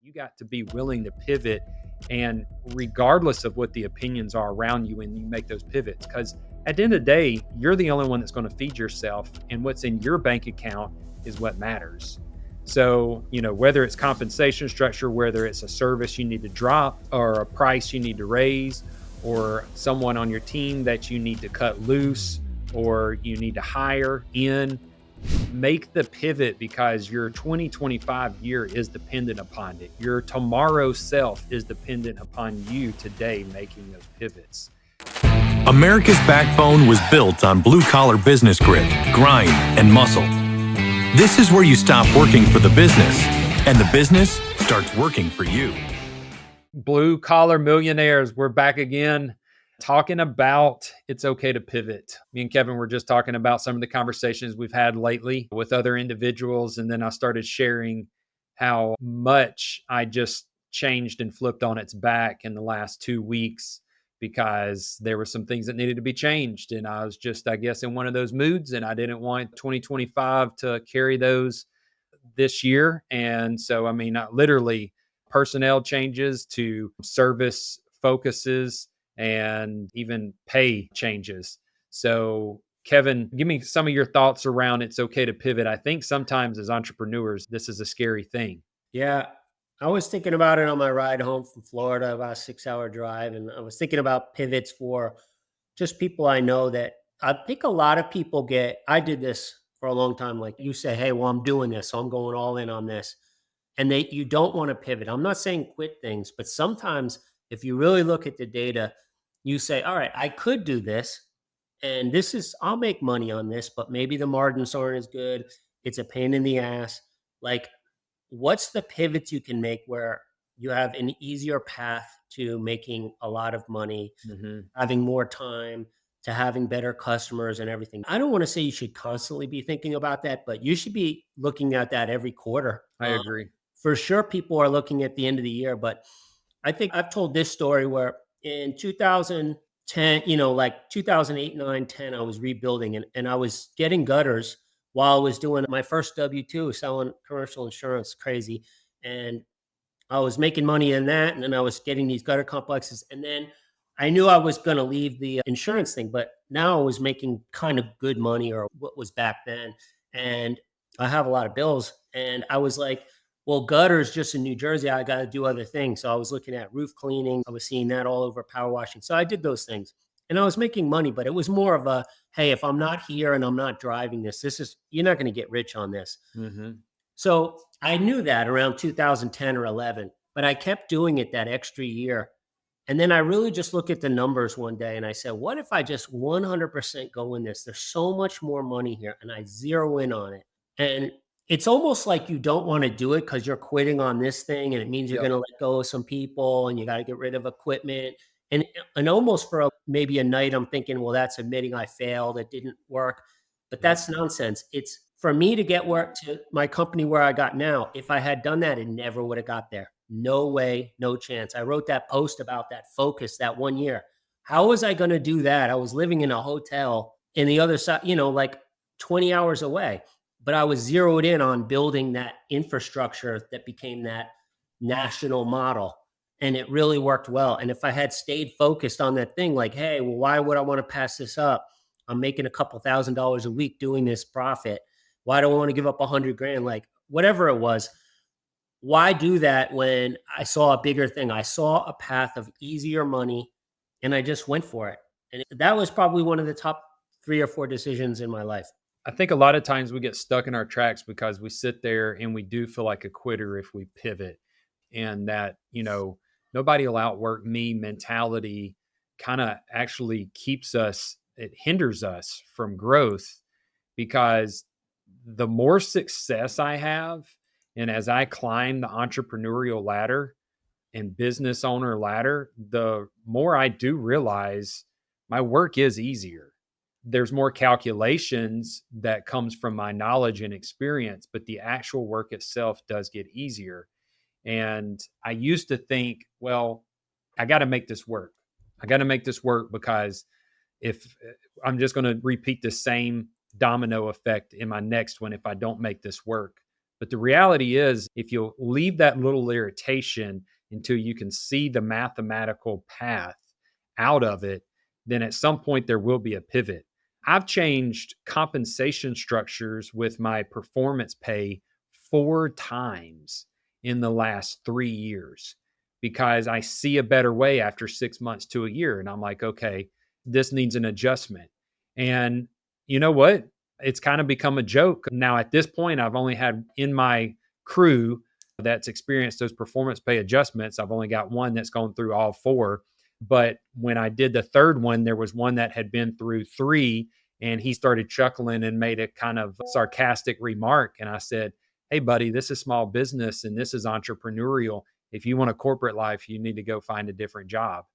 You got to be willing to pivot, and regardless of what the opinions are around you when you make those pivots, because at the end of the day, you're the only one that's going to feed yourself, and what's in your bank account is what matters. So, whether it's compensation structure, whether it's a service you need to drop or a price you need to raise, or someone on your team that you need to cut loose or you need to hire in, make the pivot, because your 2025 year is dependent upon it. Your tomorrow self is dependent upon you today making those pivots. America's backbone was built on blue-collar business grit, grind, and muscle. This is where you stop working for the business, and the business starts working for you. Blue collar millionaires, we're back again talking about it's okay to pivot. Me and Kevin were just talking about some of the conversations we've had lately with other individuals, and then I started sharing how much I just changed and flipped on its back in the last 2 weeks because there were some things that needed to be changed, and I was just, I guess, in one of those moods, and I didn't want 2025 to carry those this year. And so, literally personnel changes to service focuses and even pay changes. So, Kevin, give me some of your thoughts around it's okay to pivot. I think sometimes as entrepreneurs, this is a scary thing. Yeah. I was thinking about it on my ride home from Florida, about a 6-hour drive. And I was thinking about pivots for just people I know that I think a lot of people I did this for a long time. Like you say, hey, well, I'm doing this, so I'm going all in on this. And you don't want to pivot. I'm not saying quit things, but sometimes if you really look at the data, you say, all right, I could do this. And I'll make money on this, but maybe the margins aren't as good. It's a pain in the ass. Like, what's the pivots you can make where you have an easier path to making a lot of money, having more time, to having better customers and everything? I don't want to say you should constantly be thinking about that, but you should be looking at that every quarter. I agree. For sure, people are looking at the end of the year, but I think I've told this story where in 2010, like 2008, 9, 10, I was rebuilding and I was getting gutters while I was doing my first W-2, selling commercial insurance, crazy. And I was making money in that. And then I was getting these gutter complexes. And then I knew I was going to leave the insurance thing, but now I was making kind of good money, or what was back then. And I have a lot of bills. And I was like, well, gutters just in New Jersey, I got to do other things. So I was looking at roof cleaning. I was seeing that all over, power washing. So I did those things and I was making money, but it was more of a, hey, if I'm not here and I'm not driving you're not going to get rich on this. So I knew that around 2010 or 11, but I kept doing it that extra year. And then I really just looked at the numbers one day and I said, what if I just 100% go in this? There's so much more money here. And I zero in on it. And it's almost like you don't want to do it because you're quitting on this thing. And it means you're going to let go of some people and you got to get rid of equipment. And almost for maybe a night, I'm thinking, well, that's admitting I failed. It didn't work. But that's nonsense. It's for me to get work to my company where I got now. If I had done that, it never would have got there. No way, no chance. I wrote that post about that focus that 1 year. How was I going to do that? I was living in a hotel in the other side, like 20 hours away. But I was zeroed in on building that infrastructure that became that national model. And it really worked well. And if I had stayed focused on that thing, like, hey, well, why would I want to pass this up? I'm making a couple $1,000s a week doing this profit. Why do I want to give up $100,000? Like whatever it was, why do that when I saw a bigger thing? I saw a path of easier money and I just went for it. And that was probably one of the top 3 or 4 decisions in my life. I think a lot of times we get stuck in our tracks because we sit there and we do feel like a quitter if we pivot, and that, nobody will outwork me mentality kind of actually it hinders us from growth, because the more success I have, and as I climb the entrepreneurial ladder and business owner ladder, the more I do realize my work is easier. There's more calculations that comes from my knowledge and experience, but the actual work itself does get easier. And I used to think, well, I got to make this work. I got to make this work because if I'm just going to repeat the same domino effect in my next one if I don't make this work. But the reality is, if you'll leave that little irritation until you can see the mathematical path out of it, then at some point there will be a pivot. I've changed compensation structures with my performance pay 4 times in the last 3 years because I see a better way after 6 months to a year. And I'm like, okay, this needs an adjustment. And you know what? It's kind of become a joke. Now, at this point, I've only had in my crew that's experienced those performance pay adjustments. I've only got one that's gone through all four. But when I did the third one, there was one that had been through three, and he started chuckling and made a kind of sarcastic remark. And I said, hey, buddy, this is small business and this is entrepreneurial. If you want a corporate life, you need to go find a different job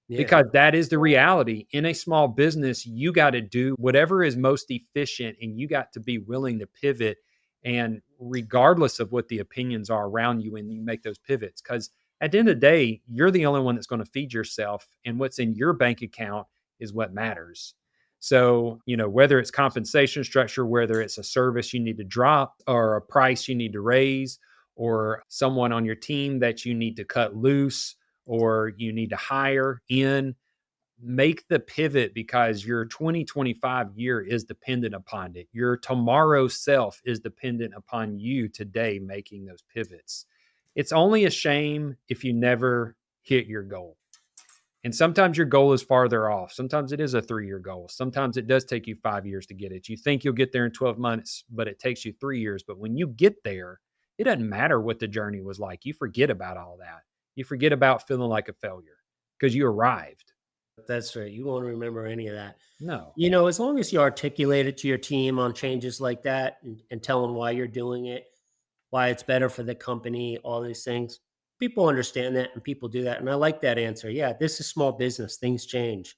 Yeah. because that is the reality. In a small business, you got to do whatever is most efficient and you got to be willing to pivot. And regardless of what the opinions are around you, when you make those pivots, because at the end of the day, you're the only one that's going to feed yourself, and what's in your bank account is what matters. So, whether it's compensation structure, whether it's a service you need to drop or a price you need to raise, or someone on your team that you need to cut loose or you need to hire in, make the pivot because your 2025 year is dependent upon it. Your tomorrow self is dependent upon you today making those pivots. It's only a shame if you never hit your goal. And sometimes your goal is farther off. Sometimes it is a 3-year goal. Sometimes it does take you 5 years to get it. You think you'll get there in 12 months, but it takes you 3 years. But when you get there, it doesn't matter what the journey was like. You forget about all that. You forget about feeling like a failure because you arrived. That's right. You won't remember any of that. No. As long as you articulate it to your team on changes like that and tell them why you're doing it, why it's better for the company, all these things, people understand that and people do that. And I like that answer. Yeah, this is small business. Things change.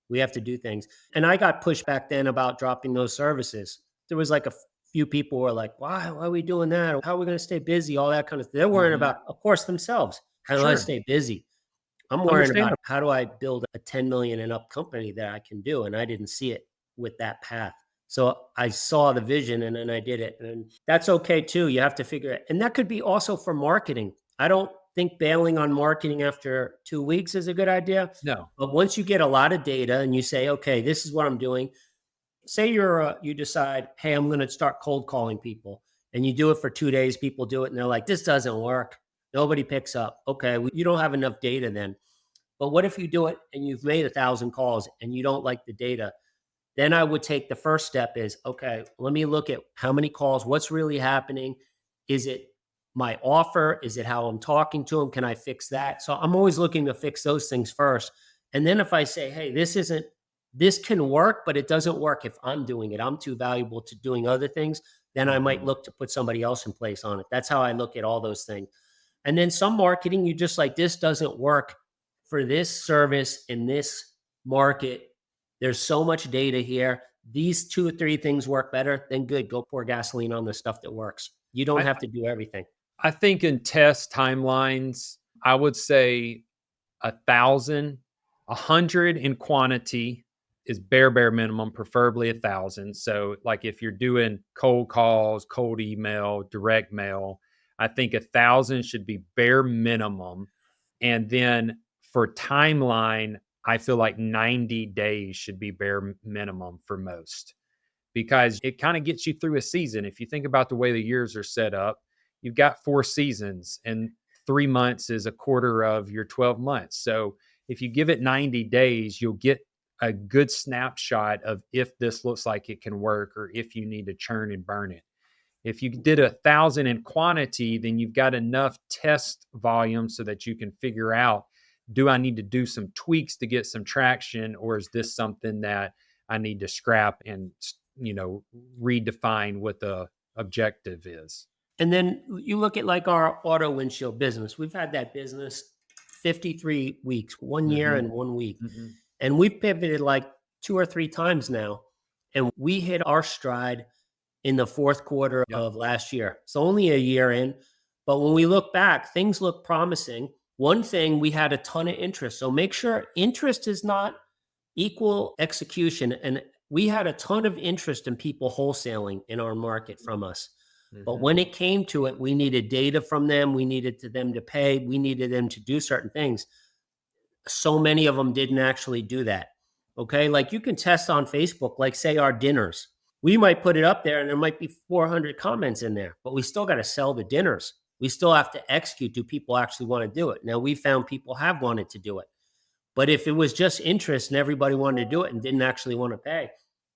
We have to do things. And I got pushed back then about dropping those services. There was like a few people who were like, why are we doing that? How are we going to stay busy? All that kind of thing. They're worrying Mhm. about, of course, themselves. How do I Sure. stay busy? I'm worrying about Understandable. how do I build a 10 million and up company that I can do. And I didn't see it with that path. So I saw the vision and then I did it. And that's okay too. You have to figure it. And that could be also for marketing. I don't think bailing on marketing after 2 weeks is a good idea. No. But once you get a lot of data and you say, okay, this is what I'm doing. Say you decide, hey, I'm going to start cold calling people, and you do it for 2 days. People do it, and they're like, this doesn't work. Nobody picks up. Okay, well, you don't have enough data then. But what if you do it and you've made 1,000 calls and you don't like the data? Then I would take the first step is, okay, let me look at how many calls, what's really happening. Is it my offer? Is it how I'm talking to them? Can I fix that? So I'm always looking to fix those things first. And then if I say, hey, this can work, but it doesn't work if I'm doing it. I'm too valuable to doing other things. Then I might Mhm. look to put somebody else in place on it. That's how I look at all those things. And then some marketing, you just like, this doesn't work for this service in this market. There's so much data here. These 2 or 3 things work better, then good. Go pour gasoline on the stuff that works. You don't I have to do everything. I think in test timelines, I would say 1,000, 100 in quantity is bare minimum, preferably 1,000. So, like if you're doing cold calls, cold email, direct mail, I think 1,000 should be bare minimum. And then for timeline, I feel like 90 days should be bare minimum for most because it kind of gets you through a season. If you think about the way the years are set up, you've got 4 seasons and 3 months is a quarter of your 12 months. So if you give it 90 days, you'll get a good snapshot of if this looks like it can work or if you need to churn and burn it. If you did 1,000 in quantity, then you've got enough test volume so that you can figure out, do I need to do some tweaks to get some traction, or is this something that I need to scrap and redefine what the objective is? And then you look at like our auto windshield business. We've had that business 53 weeks, 1 year Mm-hmm. and 1 week. Mm-hmm. And we've pivoted like 2 or 3 times now. And we hit our stride in the fourth quarter Yep. of last year. So only a year in. But when we look back, things look promising. One thing, we had a ton of interest. So make sure interest is not equal execution. And we had a ton of interest in people wholesaling in our market from us. But Hmm. when it came to it, we needed data from them. We needed them to pay. We needed them to do certain things. So many of them didn't actually do that. Okay. Like you can test on Facebook, like say our dinners. We might put it up there and there might be 400 comments in there, but we still got to sell the dinners. We still have to execute. Do people actually want to do it? Now we found people have wanted to do it. But if it was just interest and everybody wanted to do it and didn't actually want to pay,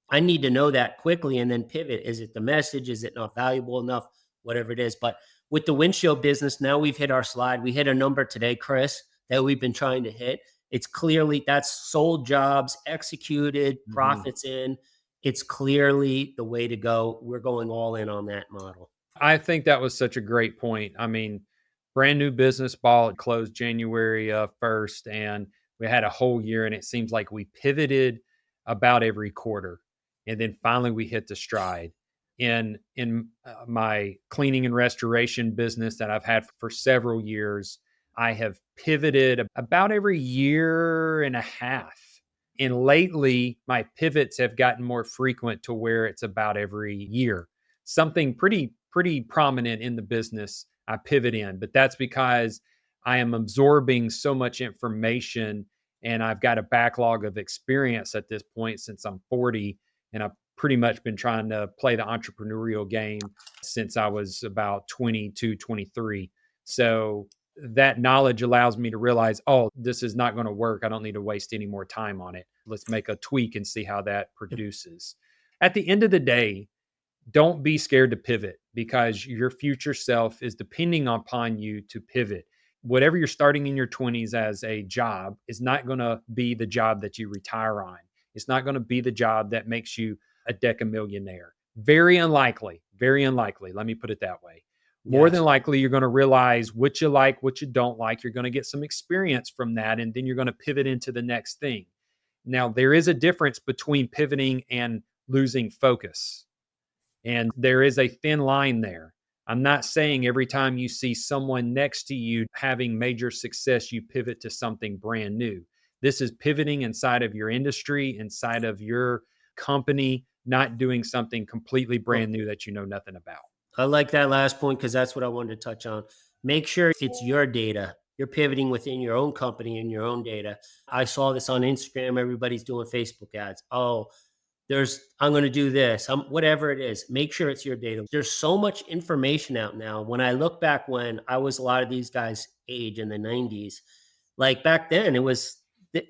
I need to know that quickly and then pivot. Is it the message? Is it not valuable enough? Whatever it is. But with the windshield business, now we've hit our slide. We hit a number today, Chris, that we've been trying to hit. It's clearly that's sold jobs, executed, Hmm. profits in. It's clearly the way to go. We're going all in on that model. I think that was such a great point. I mean, brand new business ball, it closed January 1st, and we had a whole year, and it seems like we pivoted about every quarter. And then finally we hit the stride. In my cleaning and restoration business that I've had for several years, I have pivoted about every year and a half. And lately, my pivots have gotten more frequent to where it's about every year. Something pretty prominent in the business I pivot in, but that's because I am absorbing so much information and I've got a backlog of experience at this point since I'm 40, and I've pretty much been trying to play the entrepreneurial game since I was about 22, 23. So that knowledge allows me to realize, oh, this is not going to work. I don't need to waste any more time on it. Let's make a tweak and see how that produces. At the end of the day, don't be scared to pivot because your future self is depending upon you to pivot. Whatever you're starting in your 20s as a job is not going to be the job that you retire on. It's not going to be the job that makes you a decamillionaire. Very unlikely. Very unlikely. Let me put it that way. More than Yes. likely, you're going to realize what you like, what you don't like. You're going to get some experience from that, and then you're going to pivot into the next thing. Now, there is a difference between pivoting and losing focus. And there is a thin line there. I'm not saying every time you see someone next to you having major success, you pivot to something brand new. This is pivoting inside of your industry, inside of your company, not doing something completely brand Well, new that you know nothing about. I like that last point because that's what I wanted to touch on. Make sure it's your data. You're pivoting within your own company and your own data. I saw this on Instagram. Everybody's doing Facebook ads. Oh, I'm going to do this. Whatever it is, make sure it's your data. There's so much information out now. When I look back when I was a lot of these guys' age in the 90s, like back then, it was the,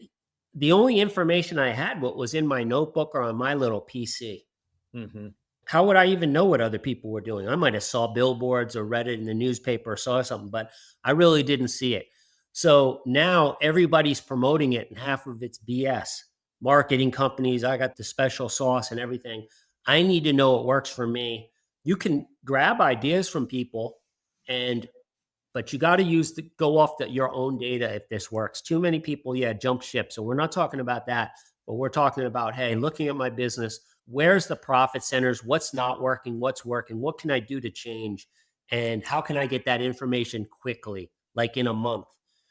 the only information I had what was in my notebook or on my little PC. Mm-hmm. How would I even know what other people were doing? I might have saw billboards or read it in the newspaper or saw something, but I really didn't see it. So now everybody's promoting it and half of it's BS. Marketing companies, I got the special sauce and everything. I need to know what works for me. You can grab ideas from people and but you got to go off your own data if this works. Too many people, yeah, jump ship. So we're not talking about that, but we're talking about, hey, looking at my business, where's the profit centers? What's not working? What's working? What can I do to change? And how can I get that information quickly, like in a month?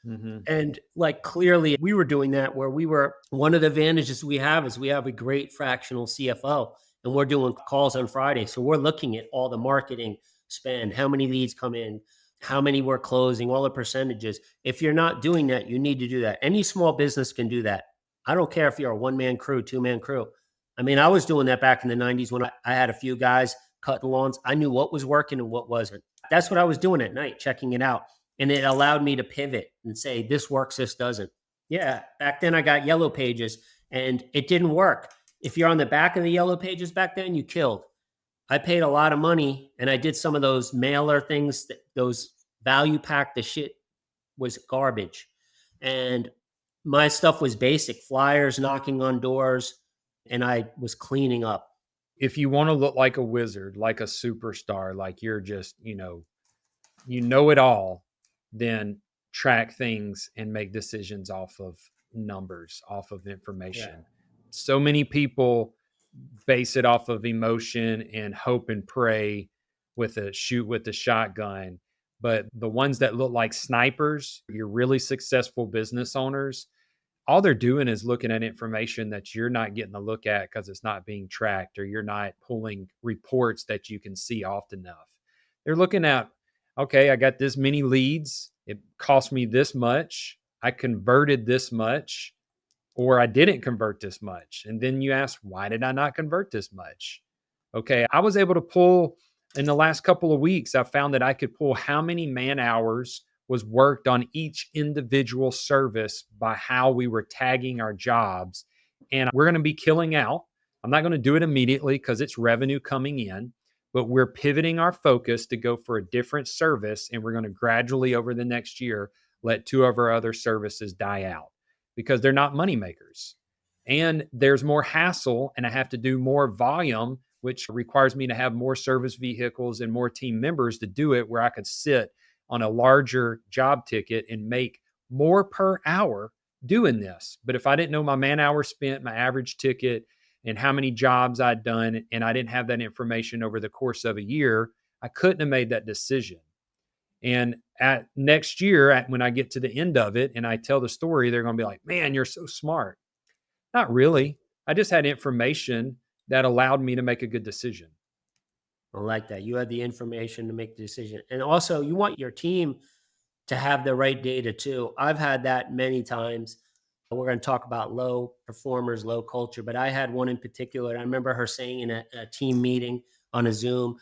Mm-hmm. And like clearly, we were doing that where one of the advantages we have is we have a great fractional CFO and we're doing calls on Friday. So we're looking at all the marketing spend, how many leads come in, how many we're closing, all the percentages. If you're not doing that, you need to do that. Any small business can do that. I don't care if you're a one-man crew, two-man crew. I mean, I was doing that back in the 90s when I had a few guys cutting lawns. I knew what was working and what wasn't. That's what I was doing at night, checking it out. And it allowed me to pivot and say, this works, this doesn't. Yeah, back then I got yellow pages and it didn't work. If you're on the back of the yellow pages back then, you killed. I paid a lot of money and I did some of those mailer things, those value pack, the shit was garbage. And my stuff was basic flyers, knocking on doors, and I was cleaning up. If you want to look like a wizard, like a superstar, like you're just, you know it all, then track things and make decisions off of numbers, off of Yeah. information. So many people base it off of emotion and hope and pray with a shoot with the shotgun. But the ones that look like snipers, you're really successful business owners, all they're doing is looking at information that you're not getting a look at because it's not being tracked or you're not pulling reports that you can see often enough. They're looking at, okay, I got this many leads. It cost me this much. I converted this much, or I didn't convert this much. And then you ask, why did I not convert this much? Okay, I was able to pull in the last couple of weeks, I found that I could pull how many man hours was worked on each individual service by how we were tagging our jobs. And we're going to be killing out. I'm not going to do it immediately because it's revenue coming in, but we're pivoting our focus to go for a different service. And we're going to gradually over the next year let two of our other services die out because they're not money makers. And there's more hassle, and I have to do more volume, which requires me to have more service vehicles and more team members to do it, where I could sit on a larger job ticket and make more per hour doing this. But if I didn't know my man hours spent, my average ticket, and how many jobs I'd done, and I didn't have that information over the course of a year, I couldn't have made that decision. And at next year, when I get to the end of it and I tell the story, they're going to be like, man, you're so smart. Not really. I just had information that allowed me to make a good decision. I like that. You had the information to make the decision. And also, you want your team to have the right data too. I've had that many times. We're going to talk about low performers, low culture, but I had one in particular. I remember her saying in a team meeting on a Zoom,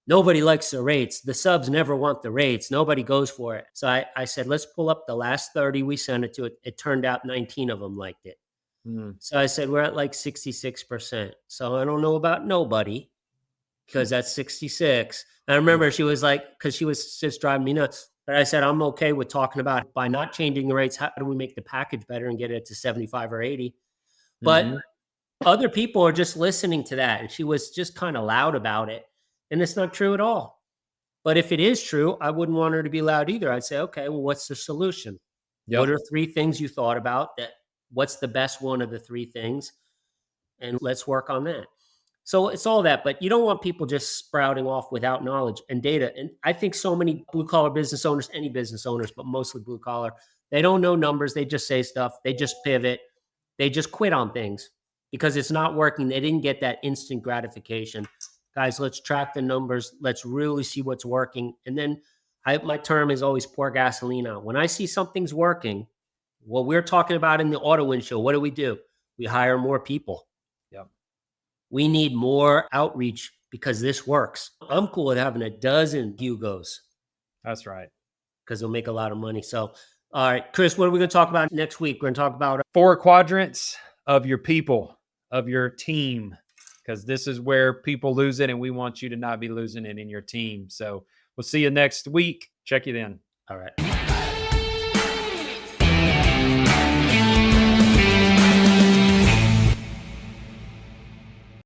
nobody likes the rates. The subs never want the rates. Nobody goes for it. So I said, let's pull up the last 30 we sent it to. It turned out 19 of them liked it. So I said, we're at like 66%. So I don't know about nobody because that's 66. And I remember she was like, because she was just driving me nuts. But I said, I'm okay with talking about by not changing the rates, how do we make the package better and get it to 75 or 80? But other people are just listening to that. And she was just kind of loud about it. And it's not true at all. But if it is true, I wouldn't want her to be loud either. I'd say, okay, well, what's the solution? Yep. What are 3 things you thought about that? What's the best one of the 3 things? And let's work on that. So it's all that, but you don't want people just sprouting off without knowledge and data. And I think so many blue collar business owners, any business owners, but mostly blue collar, they don't know numbers. They just say stuff. They just pivot. They just quit on things because it's not working. They didn't get that instant gratification. Guys, let's track the numbers. Let's really see what's working. And then my term is always pour gasoline out. When I see something's working, what we're talking about in the auto windshield, what do? We hire more people. Yep. We need more outreach because this works. I'm cool with having a dozen Hugos. That's right. Because they'll make a lot of money. So, all right, Chris, what are we going to talk about next week? We're going to talk about 4 quadrants of your people, of your team, because this is where people lose it, and we want you to not be losing it in your team. So we'll see you next week. Check you then. All right.